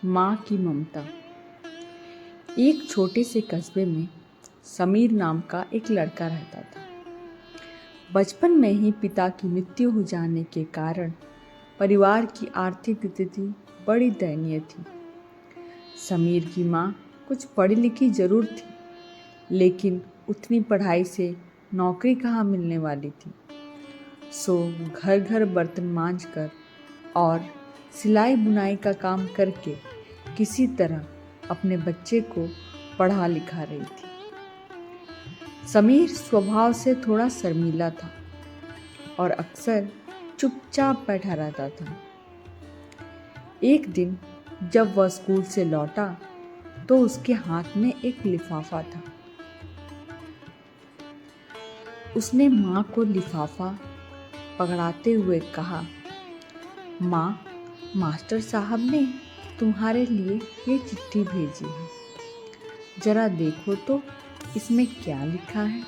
माँ की ममता। एक छोटे से कस्बे में समीर नाम का एक लड़का रहता था। बचपन में ही पिता की मृत्यु हो जाने के कारण परिवार की आर्थिक स्थिति बड़ी दयनीय थी। समीर की माँ कुछ पढ़ी लिखी जरूर थी, लेकिन उतनी पढ़ाई से नौकरी कहाँ मिलने वाली थी। सो घर घर बर्तन मांजकर और सिलाई बुनाई का काम करके किसी तरह अपने बच्चे को पढ़ा लिखा रही थी। समीर स्वभाव से थोड़ा शर्मीला था और अक्सर चुपचाप बैठा रहता था। एक दिन जब वह स्कूल से लौटा तो उसके हाथ में एक लिफाफा था। उसने माँ को लिफाफा पकड़ाते हुए कहा, माँ, मास्टर साहब ने तुम्हारे लिए ये चिट्ठी भेजी है, जरा देखो तो इसमें क्या लिखा है।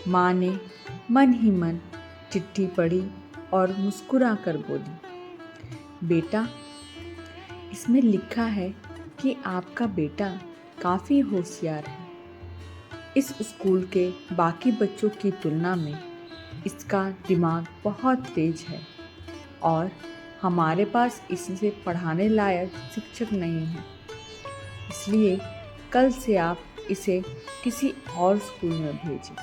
माँ ने मन ही मन चिट्ठी पढ़ी और मुस्कुराकर बोली, बेटा, इसमें लिखा है कि आपका बेटा काफ़ी होशियार है। इस स्कूल के बाकी बच्चों की तुलना में इसका दिमाग बहुत तेज है और हमारे पास इसे पढ़ाने लायक शिक्षक नहीं है, इसलिए कल से आप इसे किसी और स्कूल में भेजें।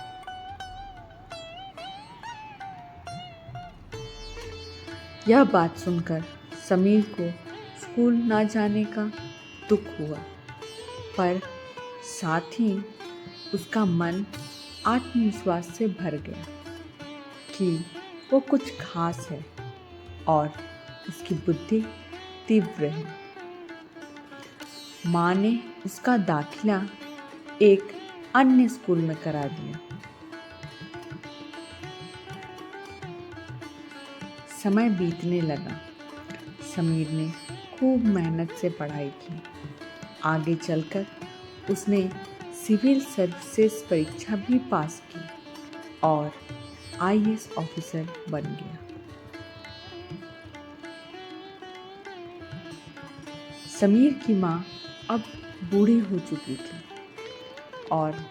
यह बात सुनकर समीर को स्कूल ना जाने का दुख हुआ, पर साथ ही उसका मन आत्मविश्वास से भर गया कि वो कुछ खास है और उसकी बुद्धि तीव्र है। माँ ने उसका दाखिला एक अन्य स्कूल में करा दिया। समय बीतने लगा। समीर ने खूब मेहनत से पढ़ाई की। आगे चलकर उसने सिविल सर्विसेज परीक्षा भी पास की और आईएएस ऑफिसर बन गया। समीर की माँ अब बूढ़ी हो चुकी थी और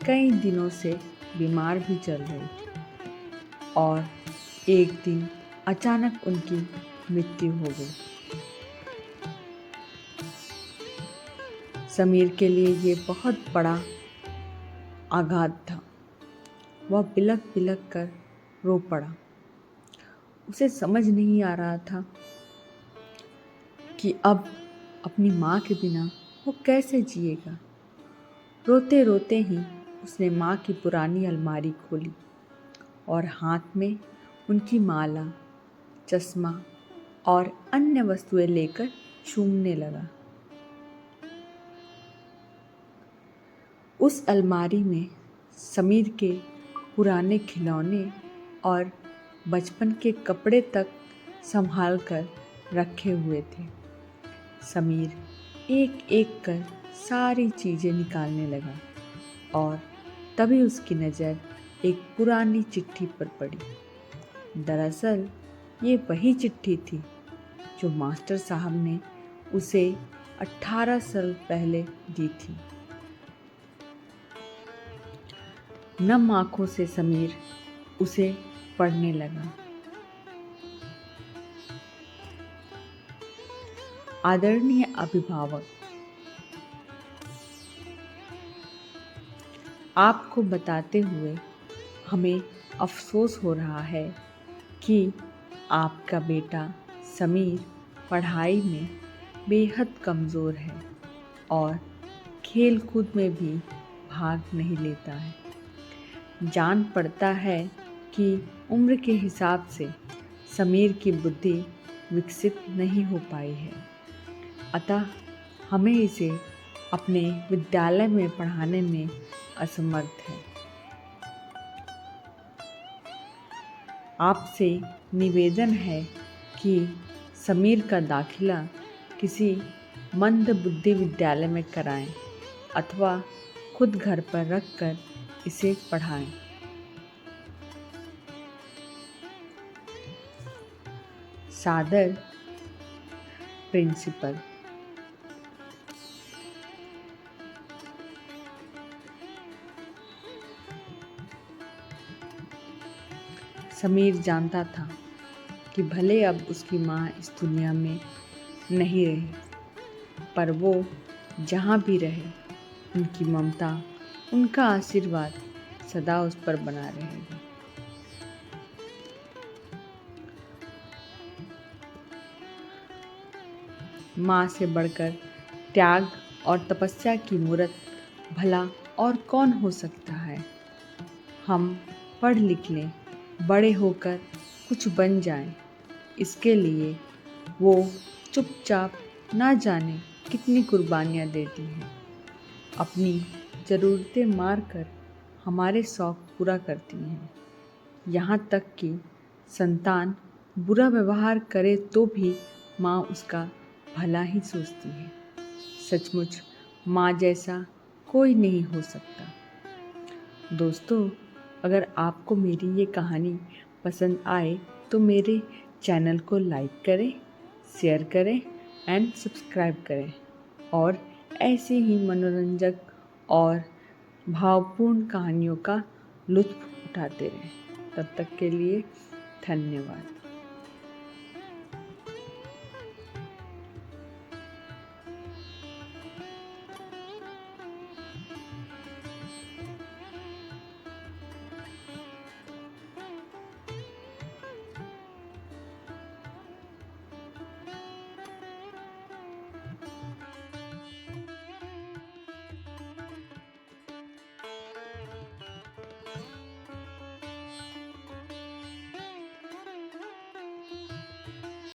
कई दिनों से बीमार भी चल रही थी और एक दिन अचानक उनकी मृत्यु हो गई। समीर के लिए ये बहुत बड़ा आघात था। वह बिलख बिलख कर रो पड़ा। उसे समझ नहीं आ रहा था कि अब अपनी माँ के बिना वो कैसे जिएगा। रोते रोते ही उसने माँ की पुरानी अलमारी खोली और हाथ में उनकी माला, चश्मा और अन्य वस्तुएं लेकर चूमने लगा। उस अलमारी में समीर के पुराने खिलौने और बचपन के कपड़े तक संभाल कर रखे हुए थे। समीर एक एक कर सारी चीज़ें निकालने लगा और तभी उसकी नज़र एक पुरानी चिट्ठी पर पड़ी। दरअसल ये वही चिट्ठी थी जो मास्टर साहब ने उसे 18 साल पहले दी थी। नम आंखों से समीर उसे पढ़ने लगा। आदरणीय अभिभावक, आपको बताते हुए हमें अफसोस हो रहा है कि आपका बेटा समीर पढ़ाई में बेहद कमज़ोर है और खेल कूद में भी भाग नहीं लेता है। जान पड़ता है कि उम्र के हिसाब से समीर की बुद्धि विकसित नहीं हो पाई है, अतः हमें इसे अपने विद्यालय में पढ़ाने में असमर्थ है। आपसे निवेदन है कि समीर का दाखिला किसी मंद बुद्धि विद्यालय में कराएं अथवा खुद घर पर रखकर इसे पढ़ाएं। सादर प्रिंसिपल। समीर जानता था कि भले अब उसकी माँ इस दुनिया में नहीं रही, पर वो जहाँ भी रहे उनकी ममता, उनका आशीर्वाद सदा उस पर बना रहेगा। माँ से बढ़कर त्याग और तपस्या की मूर्त भला और कौन हो सकता है। हम पढ़ लिख लें, बड़े होकर कुछ बन जाएं, इसके लिए वो चुपचाप ना जाने कितनी कुर्बानियाँ देती हैं। अपनी ज़रूरतें मार कर हमारे शौक़ पूरा करती हैं। यहाँ तक कि संतान बुरा व्यवहार करे तो भी माँ उसका भला ही सोचती है। सचमुच माँ जैसा कोई नहीं हो सकता। दोस्तों, अगर आपको मेरी ये कहानी पसंद आए तो मेरे चैनल को लाइक करें, शेयर करें एंड सब्सक्राइब करें और ऐसी ही मनोरंजक और भावपूर्ण कहानियों का लुत्फ़ उठाते रहें। तब तक के लिए धन्यवाद।